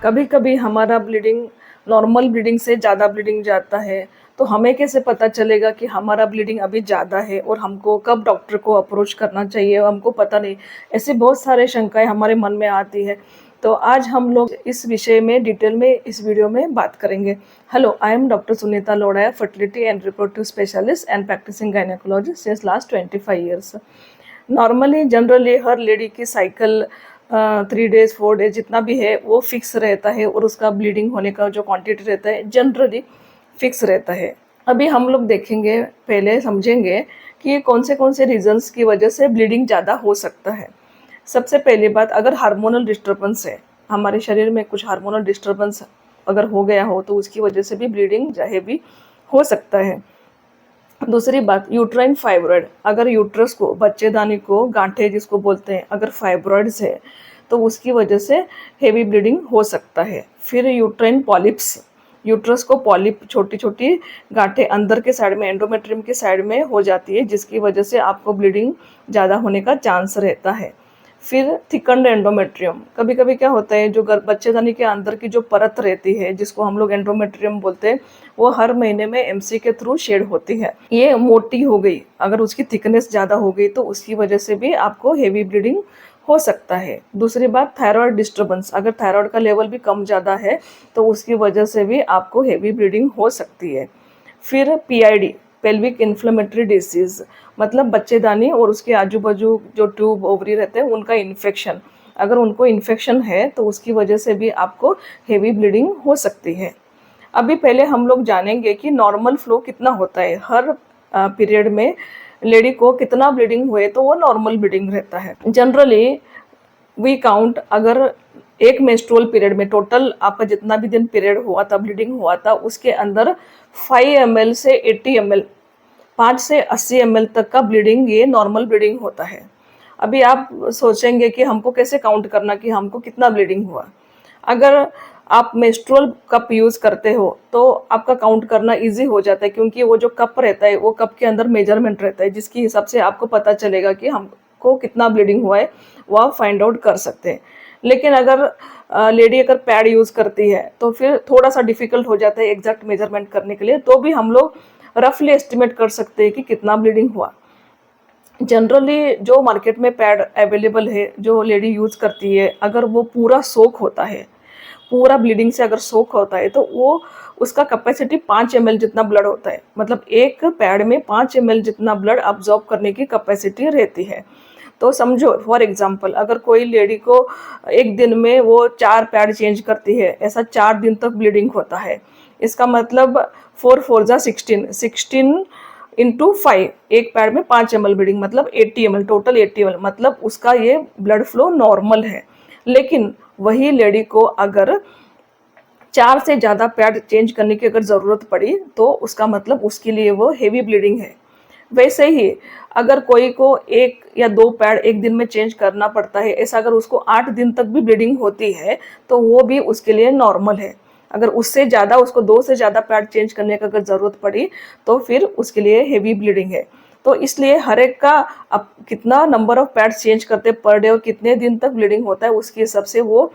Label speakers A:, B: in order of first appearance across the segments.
A: कभी कभी हमारा ब्लीडिंग नॉर्मल ब्लीडिंग से ज़्यादा ब्लीडिंग जाता है। तो हमें कैसे पता चलेगा कि हमारा ब्लीडिंग अभी ज़्यादा है और हमको कब डॉक्टर को अप्रोच करना चाहिए, हमको पता नहीं। ऐसी बहुत सारे शंकाएं हमारे मन में आती है। तो आज हम लोग इस विषय में डिटेल में इस वीडियो में बात करेंगे। Hello, I am doctor Sunita Lodha, fertility and reproductive specialist and practising gynaecologist since last 25 years. Normally generally हर लेडी की साइकिल 3 डेज 4 डेज जितना भी है वो फिक्स रहता है और उसका ब्लीडिंग होने का जो क्वांटिटी रहता है जनरली फिक्स रहता है। अभी हम लोग देखेंगे, पहले समझेंगे कि कौन से रीजंस की वजह से ब्लीडिंग ज़्यादा हो सकता है। सबसे पहली बात, अगर हार्मोनल डिस्टर्बेंस है, हमारे शरीर में कुछ हार्मोनल डिस्टर्बेंस अगर हो गया हो तो उसकी वजह से भी ब्लीडिंग चाहे भी हो सकता है। दूसरी बात, यूट्राइन फाइब्रॉइड, अगर यूट्रस को, बच्चेदानी को गांठे जिसको बोलते हैं, अगर फाइब्रॉइड्स है तो उसकी वजह से हेवी ब्लीडिंग हो सकता है। फिर यूट्राइन पॉलिप्स, यूट्रस को पॉलिप, छोटी छोटी गांठें अंदर के साइड में, एंडोमेट्रियम के साइड में हो जाती है, जिसकी वजह से आपको ब्लीडिंग ज़्यादा होने का चांस रहता है। फिर थिकंड एंडोमेट्रियम, कभी कभी क्या होता है, जो बच्चेदानी के अंदर की जो परत रहती है जिसको हम लोग एंडोमेट्रियम बोलते हैं, वो हर महीने में एमसी के थ्रू शेड होती है। ये मोटी हो गई, अगर उसकी थिकनेस ज़्यादा हो गई तो उसकी वजह से भी आपको हेवी ब्लीडिंग हो सकता है। दूसरी बात, थायराइड डिस्टर्बेंस, अगर थायराइड का लेवल भी कम ज़्यादा है तो उसकी वजह से भी आपको हेवी ब्लीडिंग हो सकती है। फिर पीआईडी, पेल्विक इन्फ्लेमेटरी डिसीज़, मतलब बच्चेदानी और उसके आजू बाजू जो ट्यूब ओवरी रहते हैं उनका इन्फेक्शन, अगर उनको इन्फेक्शन है तो उसकी वजह से भी आपको हेवी ब्लीडिंग हो सकती है। अभी पहले हम लोग जानेंगे कि नॉर्मल फ्लो कितना होता है, हर पीरियड में लेडी को कितना ब्लीडिंग हुए तो वो नॉर्मल ब्लीडिंग रहता है। जनरली वी काउंट, अगर एक मेंस्ट्रुअल पीरियड में टोटल आपका जितना भी दिन पीरियड हुआ था, ब्लीडिंग हुआ था, उसके अंदर 5 ml से 80 ml, 5 से 80 ml तक का ब्लीडिंग, ये नॉर्मल ब्लीडिंग होता है। अभी आप सोचेंगे कि हमको कैसे काउंट करना कि हमको कितना ब्लीडिंग हुआ। अगर आप मेंस्ट्रुअल कप यूज़ करते हो तो आपका काउंट करना इजी हो जाता है, क्योंकि वो जो कप रहता है वो कप के अंदर मेजरमेंट रहता है, जिसके हिसाब से आपको पता चलेगा कि हमको कितना ब्लीडिंग हुआ है, वो आप फाइंड आउट कर सकते हैं। लेकिन अगर लेडी अगर पैड यूज़ करती है तो फिर थोड़ा सा डिफिकल्ट हो जाता है एग्जैक्ट मेजरमेंट करने के लिए, तो भी हम लोग रफली एस्टिमेट कर सकते हैं कि कितना ब्लीडिंग हुआ। जनरली जो मार्केट में पैड अवेलेबल है जो लेडी यूज़ करती है, अगर वो पूरा सोक होता है, पूरा ब्लीडिंग से अगर सोक होता है तो वो उसका कैपेसिटी 5 ml जितना ब्लड होता है, मतलब एक पैड में 5 ml जितना ब्लड अब्जॉर्ब करने की कैपेसिटी रहती है। तो समझो, फॉर एग्जांपल, अगर कोई लेडी को एक दिन में वो 4 पैड चेंज करती है, ऐसा 4 दिन तक ब्लीडिंग होता है, इसका मतलब 4 4 जा 16, 16 इंटू 5, एक पैड में 5 ml ब्लीडिंग, मतलब 80 ml, टोटल 80 ml, मतलब उसका ये ब्लड फ्लो नॉर्मल है। लेकिन वही लेडी को अगर 4 से ज़्यादा पैड चेंज करने की अगर ज़रूरत पड़ी तो उसका मतलब उसके लिए वो हेवी ब्लीडिंग है। वैसे ही अगर कोई को 1 या 2 पैड एक दिन में चेंज करना पड़ता है, ऐसा अगर उसको 8 दिन तक भी ब्लीडिंग होती है तो वो भी उसके लिए नॉर्मल है। अगर उससे ज़्यादा, उसको 2 से ज़्यादा पैड चेंज करने की अगर ज़रूरत पड़ी तो फिर उसके लिए हेवी ब्लीडिंग है। तो इसलिए हर एक का अब कितना नंबर ऑफ पैड्स चेंज करते पर डे और कितने दिन तक ब्लीडिंग होता है उसके हिसाब से वो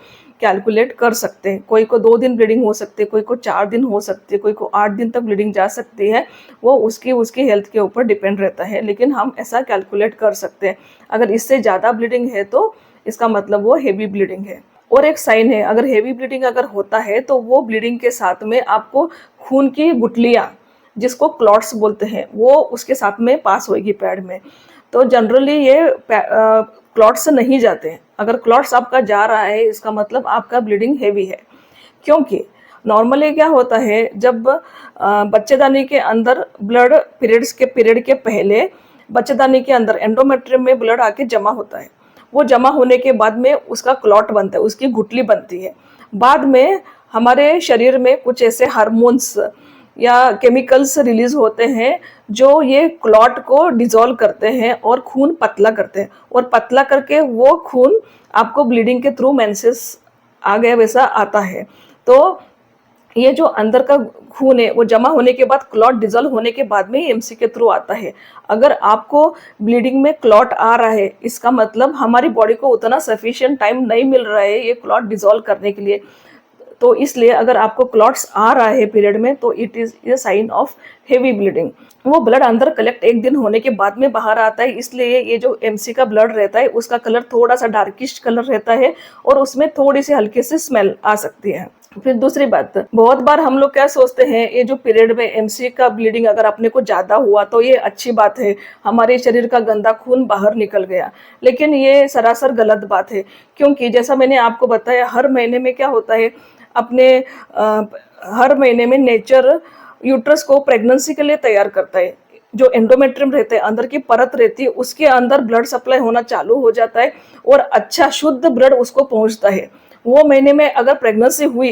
A: कैलकुलेट कर सकते हैं। कोई को 2 दिन ब्लीडिंग हो सकती है, कोई को 4 दिन हो सकती है, कोई को 8 दिन तक ब्लीडिंग जा सकती है, वो उसकी हेल्थ के ऊपर डिपेंड रहता है, लेकिन हम ऐसा कैलकुलेट कर सकते हैं। अगर इससे ज़्यादा ब्लीडिंग है तो इसका मतलब वो हेवी ब्लीडिंग है। और एक साइन है, अगर हेवी ब्लीडिंग अगर होता है तो वो ब्लीडिंग के साथ में आपको खून की गुठलियाँ, जिसको क्लॉट्स बोलते हैं, वो उसके साथ में पास होएगी पैड में। तो जनरली ये क्लॉट्स नहीं जाते हैं। अगर क्लॉट्स आपका जा रहा है इसका मतलब आपका ब्लीडिंग हेवी है। क्योंकि नॉर्मली क्या होता है, जब बच्चेदानी के अंदर ब्लड पीरियड के पहले बच्चेदानी के अंदर एंडोमेट्रियम में ब्लड आके जमा होता है। वो जमा होने के बाद में उसका क्लॉट बनता है, उसकी गुठली बनती है। बाद में हमारे शरीर में कुछ ऐसे हार्मोन्स या केमिकल्स रिलीज होते हैं जो ये क्लॉट को डिजोल्व करते हैं और खून पतला करते हैं, और पतला करके वो खून आपको ब्लीडिंग के थ्रू मेंसेस आ गया वैसा आता है। तो ये जो अंदर का खून है वो जमा होने के बाद, क्लॉट डिजोल्व होने के बाद में एमसी के थ्रू आता है। अगर आपको ब्लीडिंग में क्लॉट आ रहा है इसका मतलब हमारी बॉडी को उतना सफिशिएंट टाइम नहीं मिल रहा है ये क्लॉट डिजोल्व करने के लिए। तो इसलिए अगर आपको क्लॉट्स आ रहा है पीरियड में तो it is a sign of heavy bleeding. वो ब्लड अंदर कलेक्ट एक दिन होने के बाद में बाहर आता है, इसलिए ये जो एमसी का ब्लड रहता है उसका कलर थोड़ा सा डार्किश कलर रहता है और उसमें थोड़ी सी हल्की सी स्मेल आ सकती है। फिर दूसरी बात, बहुत बार हम लोग क्या सोचते हैं, ये जो पीरियड में एमसी का ब्लीडिंग अगर अपने को ज्यादा हुआ तो ये अच्छी बात है, हमारे शरीर का गंदा खून बाहर निकल गया। लेकिन ये सरासर गलत बात है, क्योंकि जैसा मैंने आपको बताया हर महीने में क्या होता है, अपने हर महीने में नेचर यूट्रस को प्रेगनेंसी के लिए तैयार करता है। जो एंडोमेट्रियम रहते हैं, अंदर की परत रहती है, उसके अंदर ब्लड सप्लाई होना चालू हो जाता है और अच्छा शुद्ध ब्लड उसको पहुंचता है। वो महीने में अगर प्रेगनेंसी हुई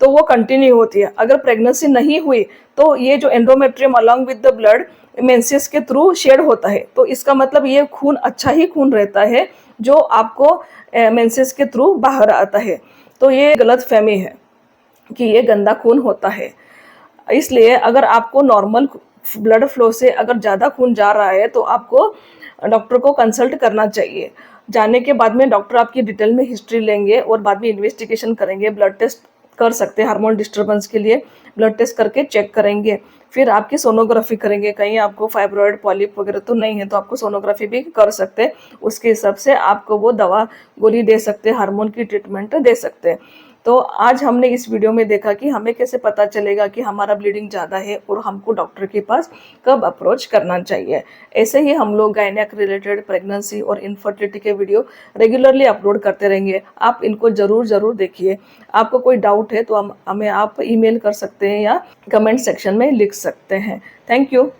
A: तो वो कंटिन्यू होती है, अगर प्रेगनेंसी नहीं हुई तो ये जो endometrium along with the blood menses के थ्रू शेड होता है। तो इसका मतलब ये खून अच्छा ही खून रहता है जो आपको मेंसेस के थ्रू बाहर आता है। तो ये गलत फहमी है कि ये गंदा खून होता है। इसलिए अगर आपको नॉर्मल ब्लड फ्लो से अगर ज़्यादा खून जा रहा है तो आपको डॉक्टर को कंसल्ट करना चाहिए। जाने के बाद में डॉक्टर आपकी डिटेल में हिस्ट्री लेंगे और बाद में इन्वेस्टिगेशन करेंगे, ब्लड टेस्ट कर सकते हैं हार्मोन डिस्टर्बेंस के लिए, ब्लड टेस्ट करके चेक करेंगे। फिर आपकी सोनोग्राफी करेंगे, कहीं आपको फाइब्रॉइड पॉलिप वगैरह तो नहीं है तो आपको सोनोग्राफी भी कर सकते हैं। उसके हिसाब से आपको वो दवा गोली दे सकते हैं, हार्मोन की ट्रीटमेंट दे सकते हैं। तो आज हमने इस वीडियो में देखा कि हमें कैसे पता चलेगा कि हमारा ब्लीडिंग ज़्यादा है और हमको डॉक्टर के पास कब अप्रोच करना चाहिए। ऐसे ही हम लोग गायनेक रिलेटेड प्रेगनेंसी और इनफर्टिलिटी के वीडियो रेगुलरली अपलोड करते रहेंगे, आप इनको ज़रूर देखिए। आपको कोई डाउट है तो हमें आप ईमेल कर सकते हैं या कमेंट सेक्शन में लिख सकते हैं। Thank you.